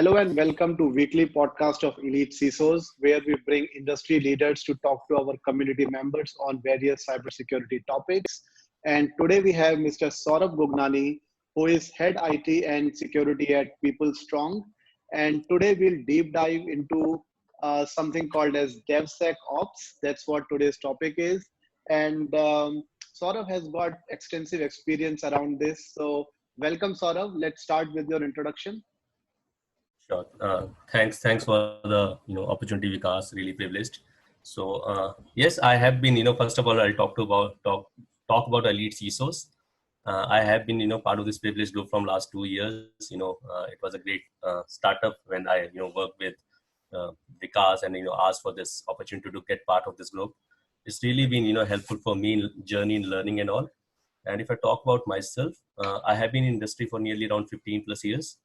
Hello and welcome to weekly podcast of Elite CISOs, where we bring industry leaders to talk to our community members on various cybersecurity topics. And today we have Mr. Saurabh Gugnani, who is head IT and security at PeopleStrong. And today we'll deep dive into something called as DevSecOps. That's what today's topic is. And Saurabh has got extensive experience around this. So welcome, Saurabh. Let's start with your introduction. Sure. Thanks for the opportunity, Vikas. Really privileged. So yes, I have been first of all I'll talk about Elite CISOs. I have been part of this privileged group from last 2 years. It was a great startup when I worked with Vikas and asked for this opportunity to get part of this group. It's really been helpful for me in journey in learning and all. And if I talk about myself, I have been in industry for nearly around 15 plus years.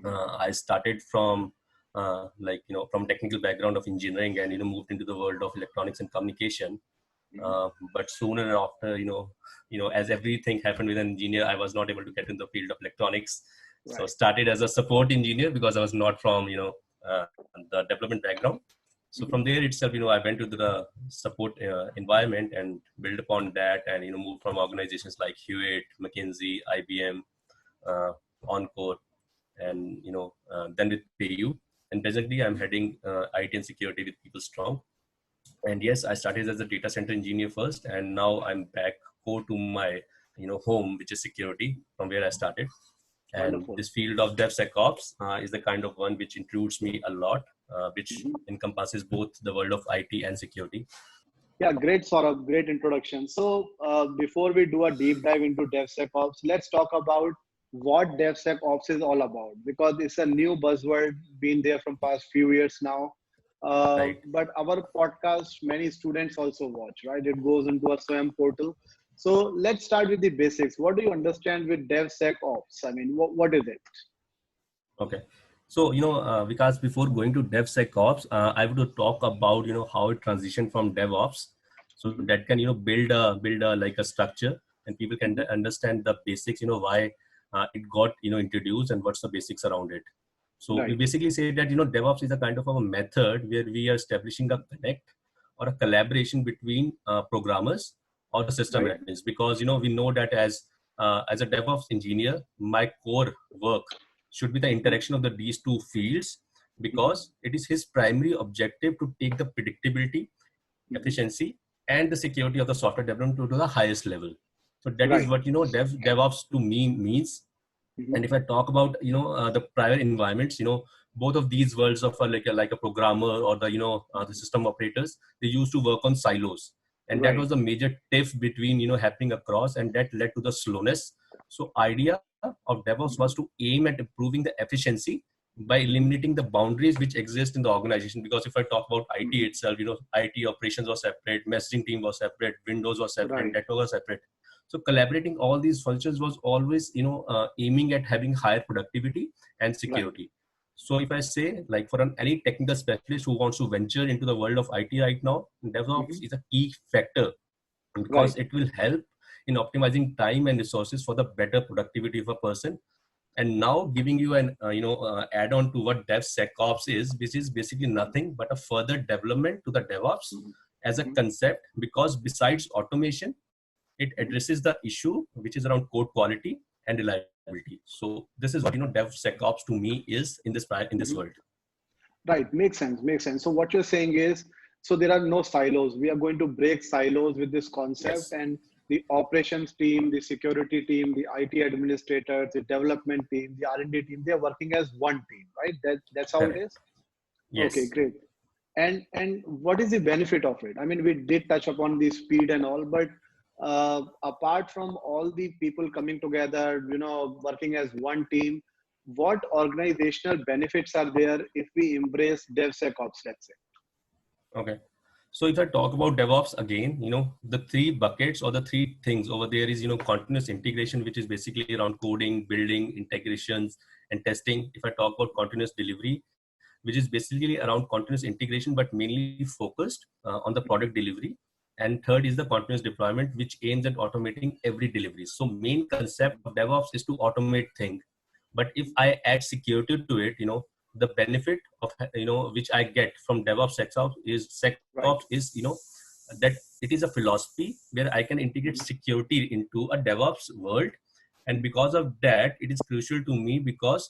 I started from from technical background of engineering and moved into the world of electronics and communication. But sooner after as everything happened with an engineer, I was not able to get in the field of electronics. Right. So started as a support engineer because I was not from the development background. So from there itself, I went to the support environment and built upon that, and moved from organizations like Hewitt, McKinsey, IBM, Encore, and then with PayU. And presently I'm heading IT and security with PeopleStrong. And yes, I started as a data center engineer first, and now I'm back core to my home, which is security, from where I started. And wonderful. This field of DevSecOps is the kind of one which includes me a lot, which encompasses both the world of IT and security. Yeah, great, Saurabh. Great introduction. So before we do a deep dive into DevSecOps, let's talk about what DevSecOps is all about, because it's a new buzzword, been there from past few years now. Right. But our podcast, many students also watch, right? It goes into a SWAYAM portal. So let's start with the basics. What do you understand with DevSecOps? I mean, what is it? Okay. So, because before going to DevSecOps, I would talk about, how it transitioned from DevOps. So that can, build a like a structure, and people can understand the basics, why it got, introduced and what's the basics around it. So right. We basically say that, DevOps is a kind of a method where we are establishing a connect or a collaboration between programmers or the system right. admins, because, we know that as a DevOps engineer, my core work should be the interaction of these two fields, because it is his primary objective to take the predictability, efficiency, and the security of the software development to the highest level. So that right. is what, DevOps to me means. And if I talk about, the prior environments, both of these worlds of like a programmer or the system operators, they used to work on silos. And right. that was a major tiff between, happening across, and that led to the slowness. So idea of DevOps was to aim at improving the efficiency by eliminating the boundaries which exist in the organization. Because if I talk about IT itself, IT operations was separate, messaging team was separate, Windows was separate, right. network was separate. So collaborating all these functions was always, aiming at having higher productivity and security. Right. So if I say, like, for any technical specialist who wants to venture into the world of IT right now, DevOps is a key factor, because right. it will help in optimizing time and resources for the better productivity of a person. And now giving you an add-on to what DevSecOps is, which is basically nothing but a further development to the DevOps as a concept, because besides automation, it addresses the issue which is around code quality and reliability. So this is what DevSecOps to me is in this world. Right, makes sense. So what you're saying is, so there are no silos. We are going to break silos with this concept, yes. And the operations team, the security team, the IT administrators, the development team, the R&D team, they are working as one team, right? That's how Correct. It is. Yes. Okay, great. And what is the benefit of it? I mean, we did touch upon the speed and all, but apart from all the people coming together, working as one team, what organizational benefits are there if we embrace DevSecOps, let's say? Okay. So if I talk about DevOps again, the three buckets or the three things over there is, continuous integration, which is basically around coding, building, integrations, and testing. If I talk about continuous delivery, which is basically around continuous integration, but mainly focused on the product delivery. And third is the continuous deployment, which aims at automating every delivery. So main concept of DevOps is to automate things. But if I add security to it, the benefit of, which I get from DevOps SecOps is, that it is a philosophy where I can integrate security into a DevOps world. And because of that, it is crucial to me because,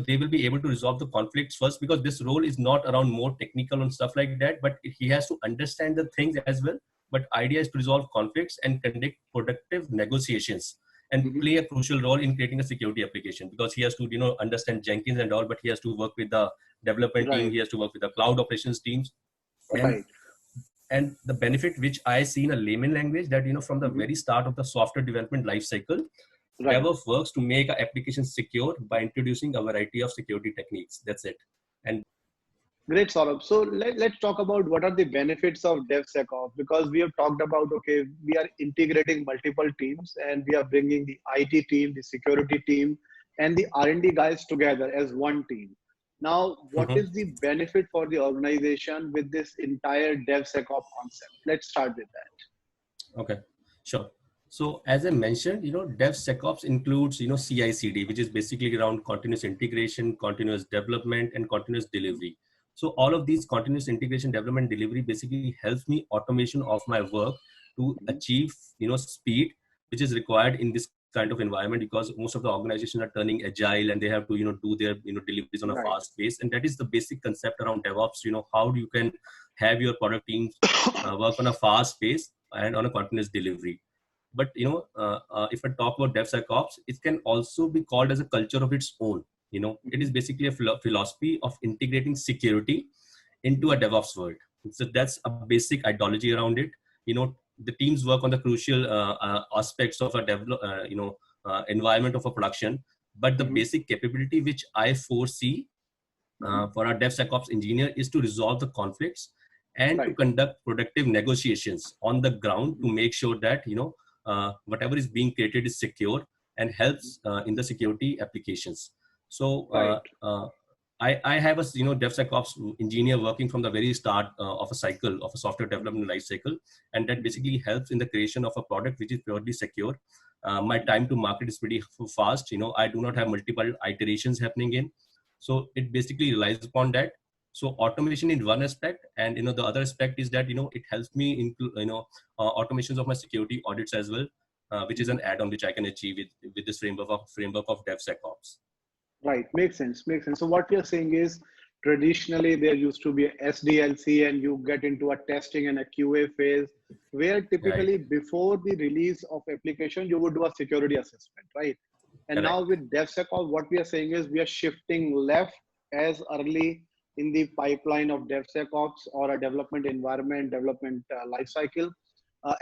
they will be able to resolve the conflicts first, because this role is not around more technical and stuff like that, but he has to understand the things as well. But idea is to resolve conflicts and conduct productive negotiations and play a crucial role in creating a security application, because he has to, understand Jenkins and all, but he has to work with the development team, he has to work with the cloud operations teams. And the benefit which I see in a layman language, that, from the very start of the software development lifecycle, DevOps works to make an application secure by introducing a variety of security techniques. That's it. And great, Saurabh. So let's talk about what are the benefits of DevSecOps, because we have talked about, okay, we are integrating multiple teams and we are bringing the IT team, the security team, and the R&D guys together as one team. Now, what is the benefit for the organization with this entire DevSecOps concept? Let's start with that. Okay, sure. So as I mentioned, DevSecOps includes, CI/CD, which is basically around continuous integration, continuous development, and continuous delivery. So all of these continuous integration, development, delivery basically helps me automation of my work to achieve, speed, which is required in this kind of environment, because most of the organizations are turning agile and they have to, do their, deliveries on a fast pace. And that is the basic concept around DevOps, how you can have your product teams work on a fast pace and on a continuous delivery. But, if I talk about DevSecOps, it can also be called as a culture of its own. It is basically a philosophy of integrating security into a DevOps world. So that's a basic ideology around it. The teams work on the crucial aspects of a environment of a production. But the basic capability which I foresee for our DevSecOps engineer is to resolve the conflicts and to conduct productive negotiations on the ground to make sure that, whatever is being created is secure and helps in the security applications. So I have a DevSecOps engineer working from the very start of a cycle of a software development life cycle, and that basically helps in the creation of a product which is purely secure. My time to market is pretty fast. I do not have multiple iterations happening in, so it basically relies upon that. So automation in one aspect, and the other aspect is that it helps me include automations of my security audits as well, which is an add-on which I can achieve with this framework of DevSecOps. Right, makes sense. So what you're saying is, traditionally there used to be a SDLC and you get into a testing and a QA phase, where typically before the release of application, you would do a security assessment, right? And now with DevSecOps, what we are saying is we are shifting left as early in the pipeline of DevSecOps or a development environment, development lifecycle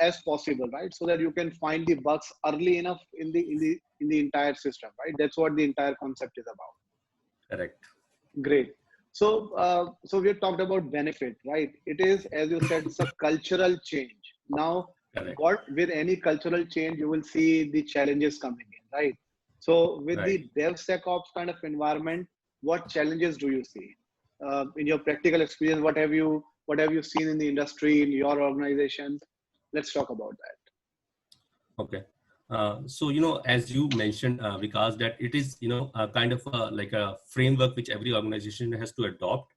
as possible, right? So that you can find the bugs early enough in the entire system, right? That's what the entire concept is about. Correct. Great. So so we have talked about benefit, right? It is, as you said, it's a cultural change. Now, with any cultural change, you will see the challenges coming in, right? So with the DevSecOps kind of environment, what challenges do you see in your practical experience? What have you seen in the industry, in your organization? Let's talk about that. Okay. So, as you mentioned, Vikas, that it is, kind of like a framework which every organization has to adopt.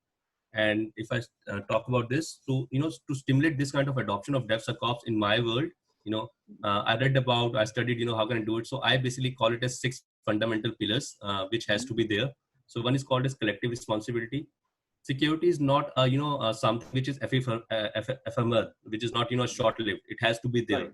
And if I talk about this, so, to stimulate this kind of adoption of DevSecOps in my world, I studied, how can I do it? So I basically call it as 6 fundamental pillars, which has to be there. So one is called as collective responsibility. Security is not, something which is ephemeral, which is not, short-lived. It has to be there,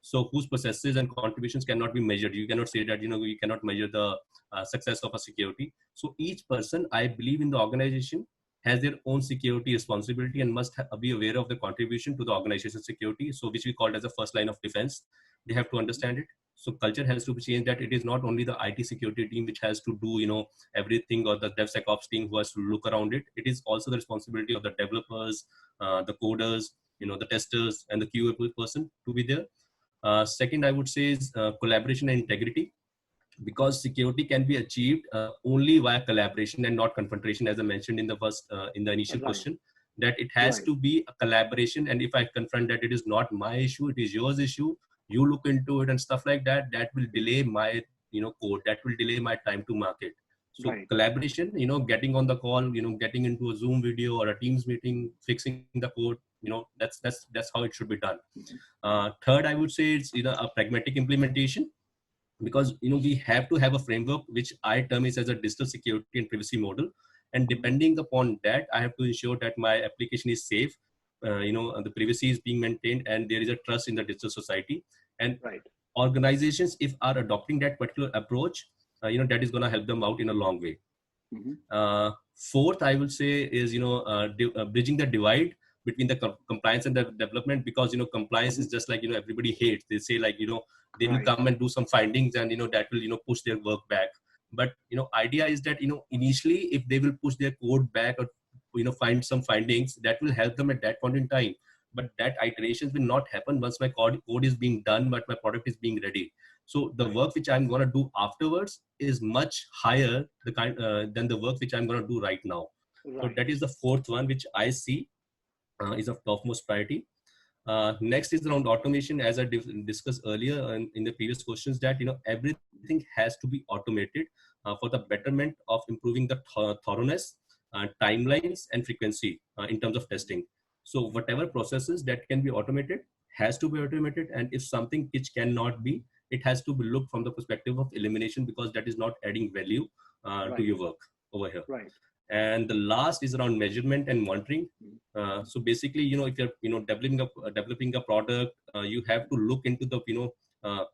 So whose processes and contributions cannot be measured. You cannot say that, we cannot measure the success of a security. So each person, I believe in the organization, has their own security responsibility and must be aware of the contribution to the organization's security. So which we call as a first line of defense. They have to understand it. So culture has to be changed, that it is not only the IT security team which has to do, everything, or the DevSecOps team who has to look around it. It is also the responsibility of the developers, the coders, the testers, and the QA person to be there. Second, I would say is collaboration and integrity, because security can be achieved only via collaboration and not confrontation, as I mentioned in the initial question, that it has to be a collaboration. And if I confront that it is not my issue, it is yours issue, you look into it and stuff like that, that will delay my, code, that will delay my time to market. So Right. collaboration, getting on the call, getting into a Zoom video or a Teams meeting, fixing the code, that's how it should be done. Third, I would say it's a pragmatic implementation, because we have to have a framework which I term is as a digital security and privacy model, and depending upon that, I have to ensure that my application is safe, the privacy is being maintained, and there is a trust in the digital society. And Right. organizations, if are adopting that particular approach, that is going to help them out in a long way. Fourth, I will say is bridging the divide between the compliance and the development, because compliance is just like everybody hates. They say like they will Right. come and do some findings, and that will push their work back. But idea is that initially, if they will push their code back, or find some findings, that will help them at that point in time. But that iterations will not happen once my code is being done, but my product is being ready. So the work which I'm going to do afterwards is much higher than the work which I'm going to do right now. So Right. that is the fourth one which I see is of topmost priority. Next is around automation, as I discussed earlier in the previous questions, that everything has to be automated for the betterment of improving the thoroughness, timelines, and frequency in terms of testing. So whatever processes that can be automated has to be automated, and if something which cannot be, it has to be looked from the perspective of elimination, because that is not adding value to Right. your work over here. Right. And the last is around measurement and monitoring. So basically, if you're developing a product, you have to look into the uh,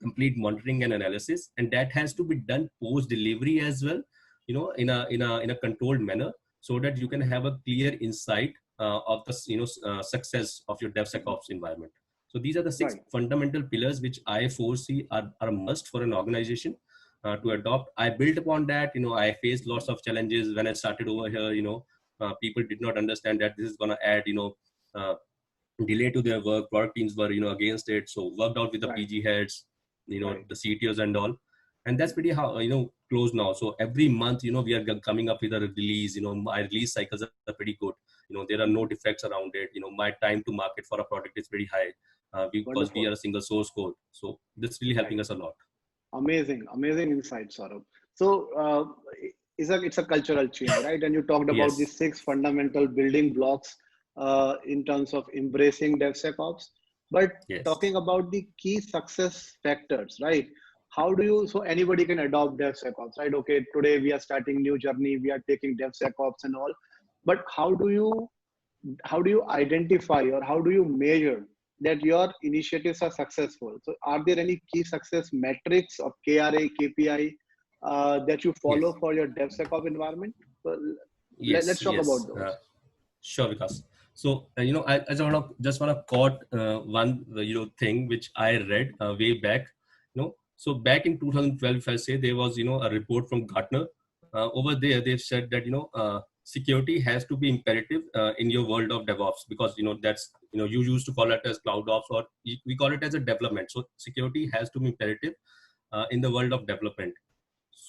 complete monitoring and analysis, and that has to be done post delivery as well, in a controlled manner, so that you can have a clear insight of the success of your DevSecOps environment. So these are the six Right. fundamental pillars which I foresee are a must for an organization to adopt. I built upon that. I faced lots of challenges when I started over here. People did not understand that this is going to add uh, delay to their work. Product teams were against it, so worked out with the Right. PG heads, Right. the CTOs and all. And that's pretty how close now. So every month we are coming up with a release. My release cycles are pretty good. There are no defects around it. My time to market for a product is very high, because we Wonderful. are a single source code. So this really Right. helping us a lot. Amazing. Amazing insight, Saurabh. So it's a cultural change, right? And you talked about the Yes. 6 fundamental building blocks in terms of embracing DevSecOps. But Yes. talking about the key success factors, right? How do you, so anybody can adopt DevSecOps, right? Okay, today we are starting new journey, we are taking DevSecOps and all. But how do you identify, or how do you measure that your initiatives are successful? So are there any key success metrics of KRA, KPI that you Yes. follow for your DevSecOps environment? Well, let's Yes. talk about Yes. those. Sure, Vikas. So, I just want to quote one thing which I read way back. So back in 2012, if I say, there was a report from Gartner. Over there, they've said that security has to be imperative in your world of DevOps, because that's you used to call it as cloud ops, or we call it as a development. So security has to be imperative in the world of development.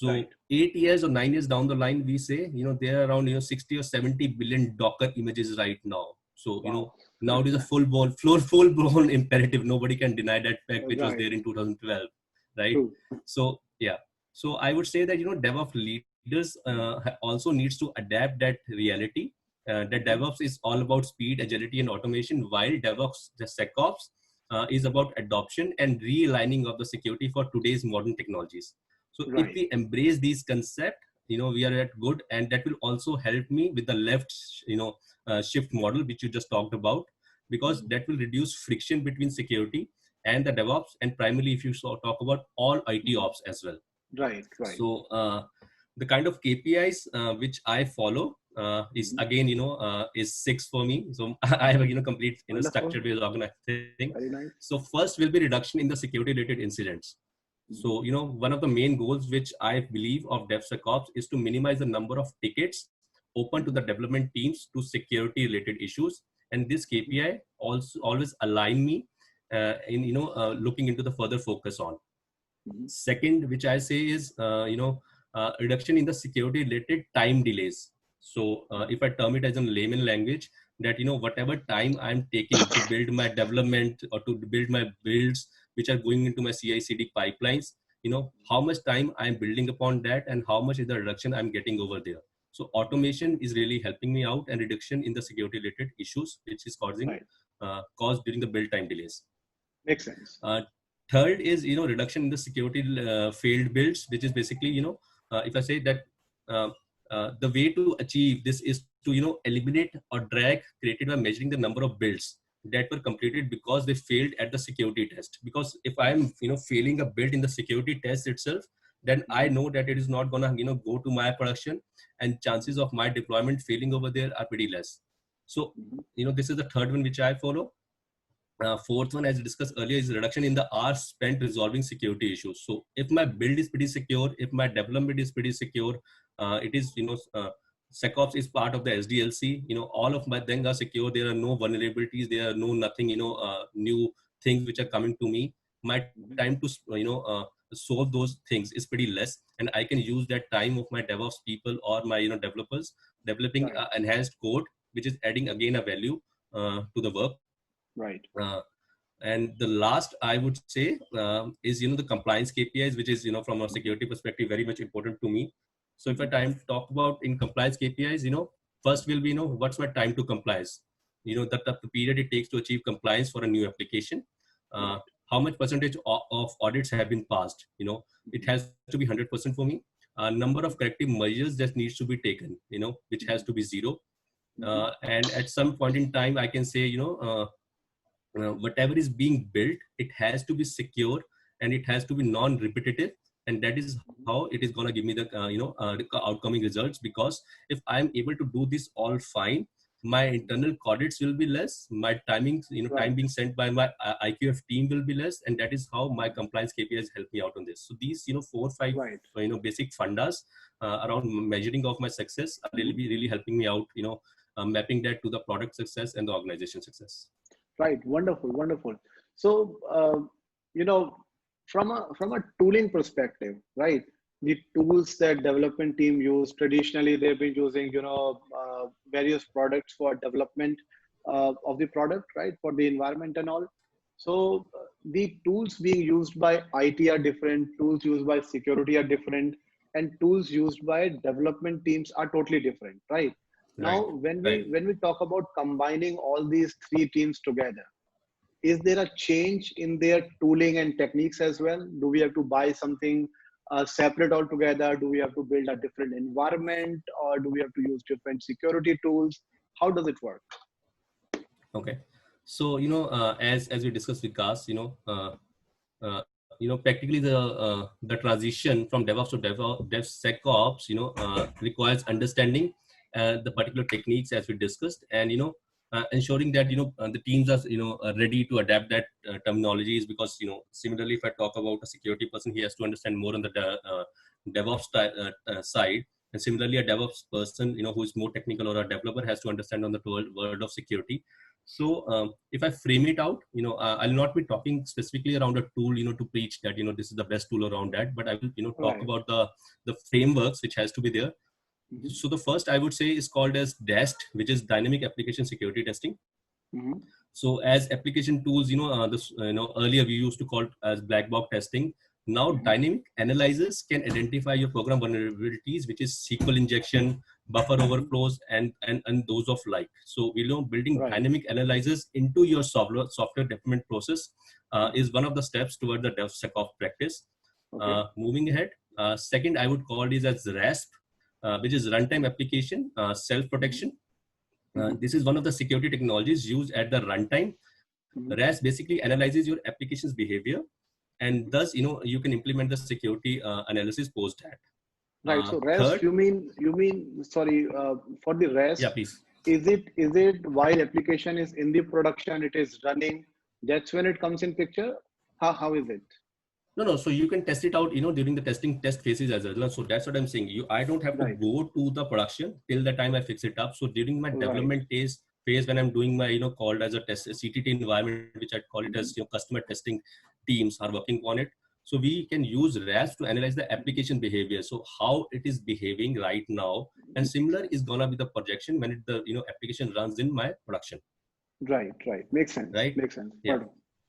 Right. So 8 years or 9 years down the line, we say, there are around 60 or 70 billion Docker images right now. So, Wow. now it is a full blown imperative. Nobody can deny that fact, which was Right. there in 2012, right? True. So, yeah. So I would say that, DevOps leaders also needs to adapt that reality. That DevOps is all about speed, agility, and automation, while the SecOps, is about adoption and realigning of the security for today's modern technologies. So if Right. we embrace these concepts, we are at good, and that will also help me with the left, shift model, which you just talked about, because that will reduce friction between security and the DevOps, and primarily if you talk about all IT ops as well. Right. Right. So the kind of KPIs which I follow is again, is 6 for me. So I have a complete Wonderful. structured way of organizing. Very nice. So first will be reduction in the security related incidents. So, one of the main goals which I believe of DevSecOps is to minimize the number of tickets open to the development teams to security related issues. And this KPI also always align me in, looking into the further focus on. Second, which I say is, reduction in the security related time delays. So if I term it as in layman language, that, whatever time I'm taking to build my development or to build my builds, which are going into my CI/CD pipelines, how much time I'm building upon that and how much is the reduction I'm getting over there. So automation is really helping me out, and reduction in the security related issues which is causing caused during the build time delays. Makes sense. Third is reduction in the security failed builds, which is basically if I say that the way to achieve this is to eliminate or drag created by measuring the number of builds that were completed because they failed at the security test. Because if I'm failing a build in the security test itself, then I know that it is not gonna go to my production, and chances of my deployment failing over there are pretty less. So this is the third one which I follow. Fourth one, as discussed earlier, is reduction in the hours spent resolving security issues. So if my build is pretty secure, if my development is pretty secure, it is SecOps is part of the SDLC. All of my things are secure. There are no vulnerabilities. There are no nothing new things which are coming to me. My time to solve those things is pretty less, and I can use that time of my DevOps people or my developers developing enhanced code, which is adding again a value to the work. Right. And the last I would say is the compliance KPIs, which is from a security perspective very much important to me. So if I talk about in compliance KPIs, first will be what's my time to compliance, the period it takes to achieve compliance for a new application, how much percentage of audits have been passed. It has to be 100% for me. Number of corrective measures that needs to be taken, which has to be 0. And at some point in time I can say whatever is being built, it has to be secure and it has to be non-repetitive, and that is how it is going to give me the outcoming results. Because if I'm able to do this all fine, my internal audits will be less, my timings time being sent by my IQF team will be less, and that is how my compliance KPIs help me out on this. So these 4 or 5 basic fundas around measuring of my success are really helping me out, mapping that to the product success and the organization success. Right. Wonderful. So, from a tooling perspective, right? The tools that development team use, traditionally they've been using, various products for development of the product, right? For the environment and all. So the tools being used by IT are different, tools used by security are different, and tools used by development teams are totally different, right? Now, when we talk about combining all these 3 teams together, is there a change in their tooling and techniques as well? Do we have to buy something separate altogether? Do we have to build a different environment, or do we have to use different security tools? How does it work? Okay, so as we discussed with Vikas, practically the transition from DevOps to DevSecOps, requires understanding the particular techniques as we discussed, and ensuring that the teams are ready to adapt that terminologies. Because similarly, if I talk about a security person, he has to understand more on the DevOps side, and similarly a DevOps person who is more technical, or a developer, has to understand on the world of security. So if I frame it out, I'll not be talking specifically around a tool to preach that this is the best tool around that, but I will talk about the frameworks which has to be there. So the first I would say is called as DAST, which is Dynamic Application Security Testing. So as application tools, earlier we used to call it as black box testing. Now dynamic analyzers can identify your program vulnerabilities, which is SQL injection, buffer overflows, and those of like. So building dynamic analyzers into your software development process is one of the steps toward the DevSecOps practice. Moving ahead, second I would call this as RASP, which is runtime application self-protection. This is one of the security technologies used at the runtime. RASP basically analyzes your application's behavior, and thus you can implement the security analysis post that. Right. So RASP, you mean sorry, for the RASP, yeah, please. Is it while application is in the production, it is running, that's when it comes in picture? How is it? No. So you can test it out, during the test phases as well. So that's what I'm saying. I don't have to go to the production till the time I fix it up. So during my development phase, when I'm doing my, called as a CTT environment, which I call it as customer testing teams are working on it. So we can use RASP to analyze the application behavior. So how it is behaving right now, and similar is gonna be the projection when the application runs in my production. Right. Makes sense. Right. Makes sense. Yeah.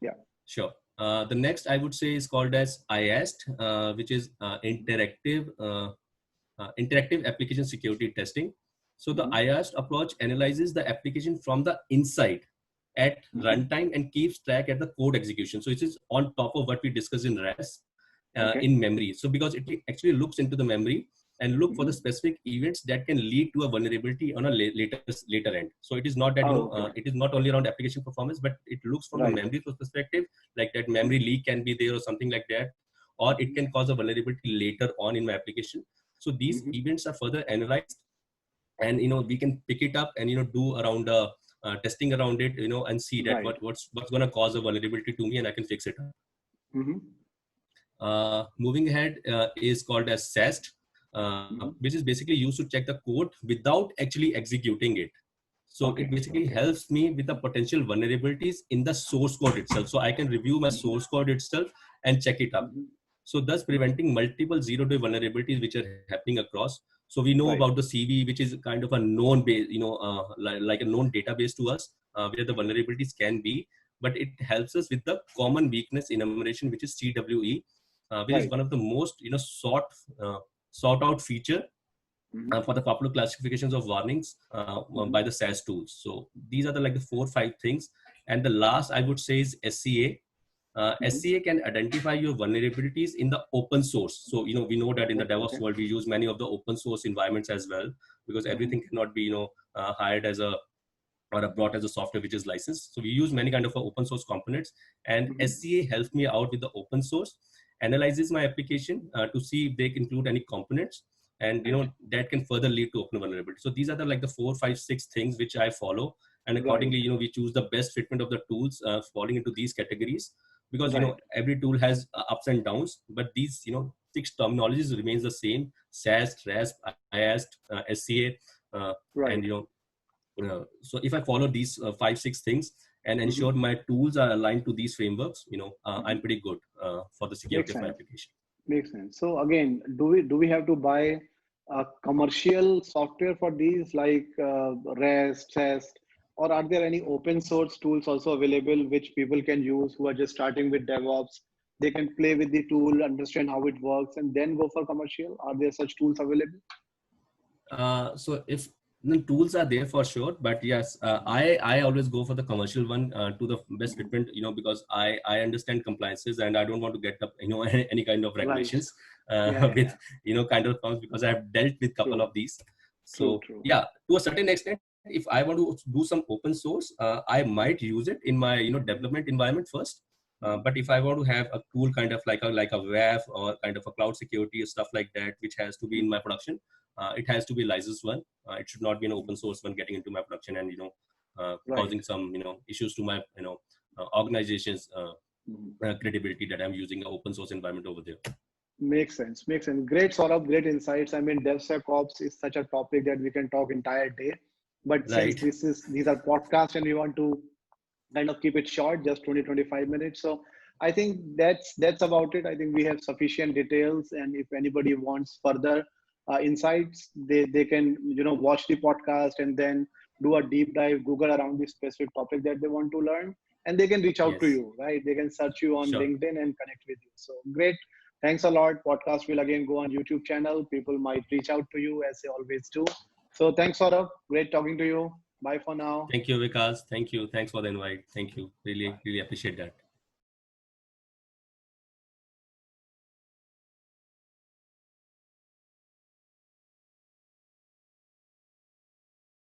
Yeah. Sure. The next I would say is called as IAST, which is interactive application security testing. So the IAST approach analyzes the application from the inside at runtime and keeps track at the code execution. So it is on top of what we discussed in RAS in memory. So because it actually looks into the memory and look for the specific events that can lead to a vulnerability on a later end. So it is not that it is not only around application performance, but it looks from the memory perspective, like that memory leak can be there or something like that, or it can cause a vulnerability later on in my application. So these events are further analyzed, and we can pick it up and do around testing around it, and see that what's going to cause a vulnerability to me, and I can fix it up. Moving ahead is called as SAST, which is basically used to check the code without actually executing it. So it basically helps me with the potential vulnerabilities in the source code itself. So I can review my source code itself and check it up. So thus preventing multiple zero-day vulnerabilities which are happening across. So we know about the CV, which is kind of a known base, like a known database to us, where the vulnerabilities can be, but it helps us with the common weakness enumeration, which is CWE, which is one of the most sought out feature for the popular classifications of warnings by the SAS tools. So these are the 4-5 things. And the last I would say is SCA. SCA can identify your vulnerabilities in the open source. So we know that in the DevOps world we use many of the open source environments as well, because everything cannot be hired as a or brought as a software which is licensed. So we use many kind of open source components, and SCA helps me out with the open source, analyzes my application to see if they include any components, and that can further lead to open vulnerability. So these are the 4, 5, 6 things which I follow, and accordingly we choose the best fitment of the tools falling into these categories, because every tool has ups and downs, but these 6 terminologies remains the same: SAST, RASP, IAST, SCA, and so if I follow these 5, 6 things and ensure my tools are aligned to these frameworks, I'm pretty good for the security of my application. Makes sense. So again, do we have to buy commercial software for these, like REST, SAST, or are there any open source tools also available which people can use who are just starting with DevOps? They can play with the tool, understand how it works, and then go for commercial. Are there such tools available? So if the tools are there for sure, but yes, I always go for the commercial one to the best fitment, because I understand compliances and I don't want to get up any kind of regulations with kind of problems, because I have dealt with couple of these. So yeah, to a certain extent, if I want to do some open source, I might use it in my development environment first. But if I want to have a tool kind of like a WAF or kind of a cloud security or stuff like that, which has to be in my production, it has to be licensed one. It should not be an open source one getting into my production and causing some issues to my organization's credibility that I'm using an open source environment over there. Makes sense. Great, Saurabh, great insights. I mean, DevSecOps is such a topic that we can talk entire day. But since these are podcasts and we want to kind of keep it short, just 20-25 minutes. So I think that's about it. I think we have sufficient details, and if anybody wants further insights, they can watch the podcast and then do a deep dive, Google around the specific topic that they want to learn, and they can reach out to you, right? They can search you on LinkedIn and connect with you. So great. Thanks a lot. Podcast will again go on YouTube channel. People might reach out to you as they always do. So thanks, Saurabh. Great talking to you. Bye for now. Thank you, Vikas. Thank you. Thanks for the invite. Thank you. Really appreciate that.